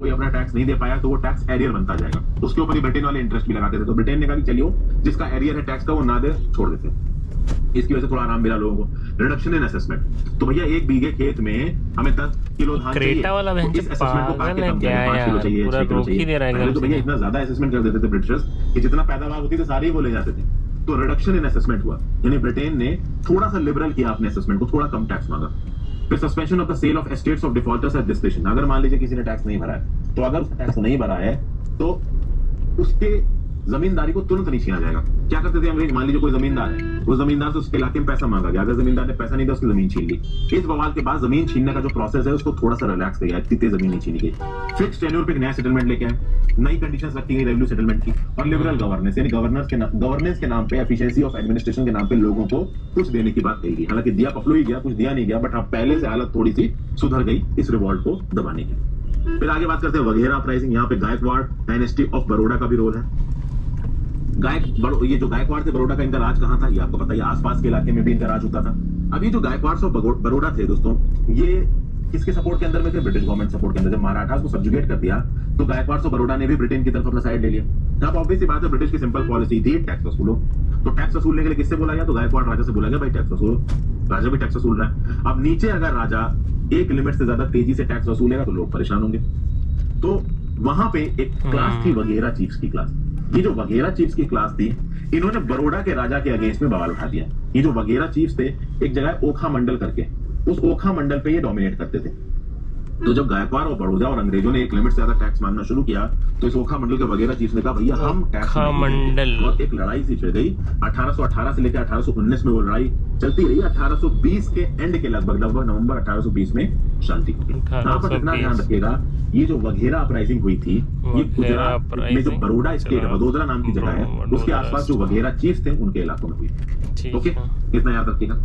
कोई अपना टैक्स नहीं दे पाया तो वो टैक्स एरियर बनता जाएगा। उसके ऊपर ही ब्रिटेन वाले इंटरेस्ट भी लगाते थे। तो ब्रिटेन ने कहा कि चलिए जिसका एरियर है टैक्स का वो ना दे, छोड़ देते हैं। इसकी वजह से थोड़ा आराम मिला लोगों को। रिडक्शन इन असेसमेंट, तो भैया 1 बीघे खेत में हमें 10 किलो धान चाहिए, क्रेटा वाला तो इस असेसमेंट को काट के कम करें, 5 किलो चाहिए, 6 किलो चाहिए। पहले तो भैया इतना ज्यादा असेसमेंट कर देते थे ब्रिटिशर्स कि जितना पैदावार होती थी सारे ही वो ले जाते थे। तो रिडक्शन इन असेसमेंट हुआ, यानी ब्रिटेन ने थोड़ा सा लिबरल किया अपने असेसमेंट को, थोड़ा कम टैक्स मांगा। फिर suspension of the sale of estates of defaulters at description. अगर मान लीजिए किसी ने टैक्स नहीं भरा है, तो अगर टैक्स नहीं भरा है तो उसके जमींदारी को तुरंत नहीं छीना जाएगा। क्या करते थे अंग्रेज, मान लीजिए कोई जमींदार है, उस जमींदार से उसके इलाके में पैसा मांगा गया, अगर जमींदार ने पैसा नहीं दिया उसकी जमीन छीन ली। इस बवाल के बाद जमीन छीनने का जो प्रोसेस है उसको थोड़ा सा रिलैक्स किया, इतनी तेज जमीन नहीं छीनी गई। फिक्स टेन्योर पे एक नया सेटलमेंट लेके आए, नई कंडीशंस रखी गई रेवेन्यू सेटलमेंट की, और लिबरल गवर्नेंस, यानी गवर्नेंस के नाम पे, एफिशिएंसी ऑफ एडमिनिस्ट्रेशन के नाम पे लोगों को कुछ देने की बात कही गई। हालांकि दिया पपलू ही गया, कुछ दिया नहीं गया, बट हाँ पहले से हालत थोड़ी सी सुधर गई इस रिवॉल्ट को दबाने की। फिर आगे बात करते हैं वगैरह अपराइजिंग। यहाँ पे गायकवाड़ डायनेस्टी ऑफ बड़ौदा का भी रोल है। ये जो गायकवाड़ थे बड़ौदा का, इनका राज कहाँ था ये आपको पता है, आसपास के इलाके में भी इनका राज होता था। अभी जो गायकवाड़ ऑफ बड़ौदा थे दोस्तों, ये किसके सपोर्ट के अंदर में थे? ब्रिटिश गवर्नमेंट सपोर्ट के अंदर। जब मराठास को सब्जुगेट कर दिया तो गायकवाड़ ऑफ बड़ौदा ने भी ब्रिटेन की तरफ अपना साइड ले लिया। अब ऑब्वियस सी बात है, ब्रिटिश की सिंपल पॉलिसी थी टैक्स वसूलो। तो टैक्स वसूलने के लिए किससे बोला गया? तो गायकवाड़ राजा से बोला गया, भाई टैक्स वसूलो। राजा भी टैक्स वसूल रहा है। अब नीचे अगर राजा एक लिमिट से ज्यादा तेजी से टैक्स वसूलेगा तो लोग परेशान होंगे। तो वहां पे एक क्लास थी वगैरह चीफ्स की क्लास। ये जो वगैरह चीफ्स की क्लास थी, इन्होंने बड़ौदा के राजा के अगेंस्ट में बवाल उठा दिया। ये जो वगैरह चीफ्स थे, एक जगह ओखा मंडल करके, उस ओखा मंडल पे ये डोमिनेट करते थे। तो जब गायकवाड़ और बड़ौदा और अंग्रेजों ने एक लिमिट से ज्यादा टैक्स मांगना शुरू किया, तो इस ओखा मंडल के वगैरह चीफ्स ने कहा भैया हम टैक्स मंडल, और एक लड़ाई सी छिड़ गई। 1818 से लेकर 1819 में वो लड़ाई चलती रही। 1820 के एंड के लगभग नवंबर 1820 में शांति हुई। यहाँ पर इतना ध्यान रखिएगा, ये जो वगैरह अपराइजिंग हुई थी, ये गुजरात में जो बड़ौदा स्टेट है, वडोदरा नाम की जगह है, उसके आसपास जो वगैरह चीफ्स थे उनके इलाकों में हुई। ओके, इतना याद रखिएगा।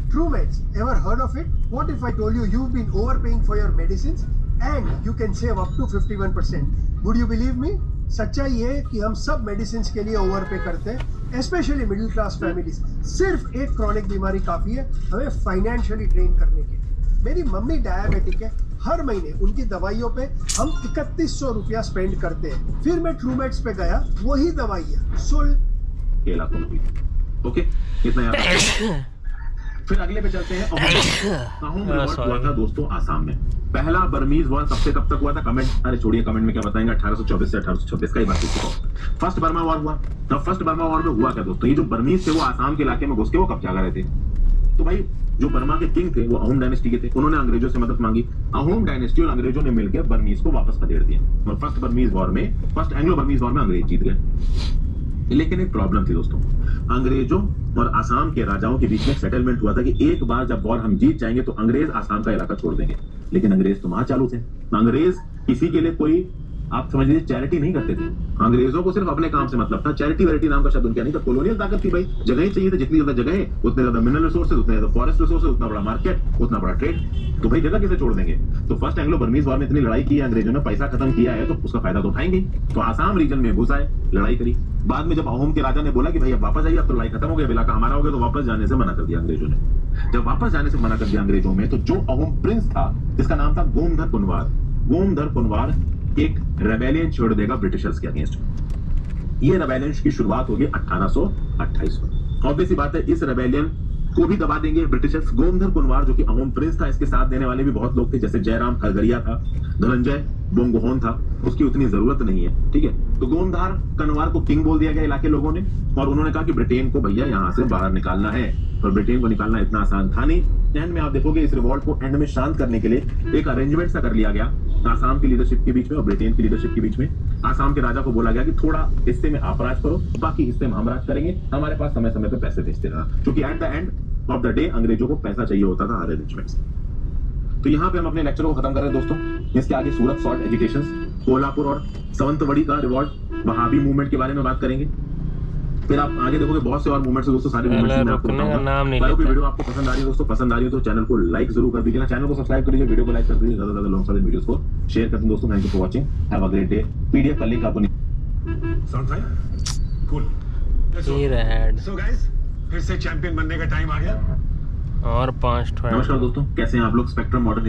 Truemates, ever heard of it? What if I told you you've been overpaying for your medicines and you can save up to 51%? Would you believe me? सच्चाई ये है कि हम सब मेडिसिन के लिए ओवरपे करते हैं, स्पेशली मिडिल क्लास फैमिलीज। सिर्फ एक क्रॉनिक बीमारी काफी है हमें फाइनेंशियली ड्रेन करने के लिए। मेरी मम्मी डायबिटिक है, हर महीने उनकी दवाइयों पे हम 3100 रुपया स्पेंड करते हैं। फिर मैं ट्रूमेट्स पे गया, वही दवाइयाँ सोल्ड इलाकों में। ओके, इतना याद। फिर अगले पे चलते हैं। अहोम रिवॉल्ट हुआ था दोस्तों आसाम में। पहला बर्मीज वॉर कब से कब तक हुआ था? कमेंट, अरे छोड़िए कमेंट में क्या बताएंगे, 1824 से 1826 का ही बात करते। फर्स्ट बर्मा वॉर हुआ। तब फर्स्ट बर्मा वॉर में हुआ क्या दोस्तों, ये जो बर्मीज थे वो आसाम के इलाके में घुस के वो कब्जा कर रहे थे। तो भाई जो बर्मा के किंग थे वो अहोम डायनेस्टी के थे, उन्होंने अंग्रेजों से मदद मांगी। अहोम डायनेस्टी और अंग्रेजों ने मिलकर बर्मीज को वापस खदेड़ दिया, और फर्स्ट बर्मीज वॉर में, फर्स्ट एंग्लो बर्मीज वॉर में अंग्रेज जीत गए। लेकिन एक प्रॉब्लम थी दोस्तों, अंग्रेजों और आसाम के राजाओं के बीच में सेटलमेंट हुआ था कि एक बार जब वॉर हम जीत जाएंगे तो अंग्रेज आसाम का इलाका छोड़ देंगे। लेकिन अंग्रेज तो वहां चालू थे। अंग्रेज किसी के लिए कोई, आप समझ लीजिए, चैरिटी नहीं करते थे। अंग्रेजों को सिर्फ अपने काम से मतलब था। चैरिटी वैरिटी नाम का शब्द उनका नहीं था। कॉलोनियल ताकत थी भाई, जगह ही चाहिए थी। जितनी ज्यादा जगह है उतने ज्यादा मिनरल रिसोर्सेज, उतने ज्यादा फॉरेस्ट रिसोर्सेज, उतना बड़ा मार्केट, उतना बड़ा ट्रेड। तो भाई जगह किसे छोड़ देंगे? तो फर्स्ट एंग्लो बर्मीज वॉर में इतनी लड़ाई की है अंग्रेजों ने, पैसा खत्म किया है, तो उसका फायदा तो उठाएंगे। तो आसाम रीजन में घुस आए, लड़ाई करी। बाद में जब अहोम के राजा ने बोला कि भाई अब वापस आइए, अब तो लड़ाई खत्म हो गया, इलाका हमारा हो गया, तो वापस जाने से मना कर दिया अंग्रेजों ने। जब वापस जाने से मना कर दिया अंग्रेजों में, तो जो अहोम प्रिंस था जिसका नाम था गोमधर कुनवार, गोमधर कुनवार एक रेबेलियन छोड़ देगा ब्रिटिशर्स के अगेंस्ट। ये रेबेलियन की शुरुआत होगी 1828 में। ऑब्वियस बात है, इस रेबेलियन को भी दबा देंगे ब्रिटिशर्स। गोमधर कुनवार जो कि अहोम प्रिंस था, इसके साथ देने वाले भी बहुत लोग थे, जैसे जयराम खरगरिया था, धनंजय बोंगोहोन था, उसकी उतनी जरूरत नहीं है, ठीक है। तो गोमधार कनवार को किंग बोल दिया गया इलाके लोगों ने, और उन्होंने कहा कि ब्रिटेन को भैया यहाँ से बाहर निकालना है। पर ब्रिटेन को निकालना इतना आसान था नहीं। एंड में आप देखोगे इस रिवॉल्ट को एंड में शांत करने के लिए एक अरेंजमेंट सा कर लिया गया आसाम की लीडरशिप के बीच में और ब्रिटेन की लीडरशिप के बीच में। आसाम के राजा को बोला गया कि थोड़ा हिस्से में आप राज करो, बाकी हिस्से में हम राज करेंगे, हमारे पास समय समय पे पैसे भेजते रहना, क्योंकि at the end of the day अंग्रेजों को पैसा चाहिए होता था हर अरेंजमेंट से। तो यहाँ पे हम अपने लेक्चर को खत्म कर रहे हैं दोस्तों। इसके आगे सूरत सॉल्ट एजुकेशन, कोल्हापुर और सवंतवड़ी का रिवॉल्ट, वहाबी मूवमेंट के बारे में बात करेंगे। फिर आप आगे देखोगे बहुत से और मूवमेंट्स दोस्तों, सारे मूवमेंट्स में आपको बताऊंगा। वीडियो आपको पसंद आ रही है दोस्तों, पसंद आ रही है तो चैनल को लाइक जरूर कर दीजिएगा, चैनल को सब्सक्राइब कर लीजिए, वीडियो को लाइक कर दीजिए, ज्यादा ज्यादा लोगों के साथ वीडियोस को शेयर कर दीजिए दोस्तों। Thank you for watching, have a great day. PDF का लिंक आपको sound fine, cool. So guys, फिर से चैंपियन बनने का टाइम आ गया। और 5 नमस्कार दोस्तों, कैसे हैं आप लोग? Spectrum modern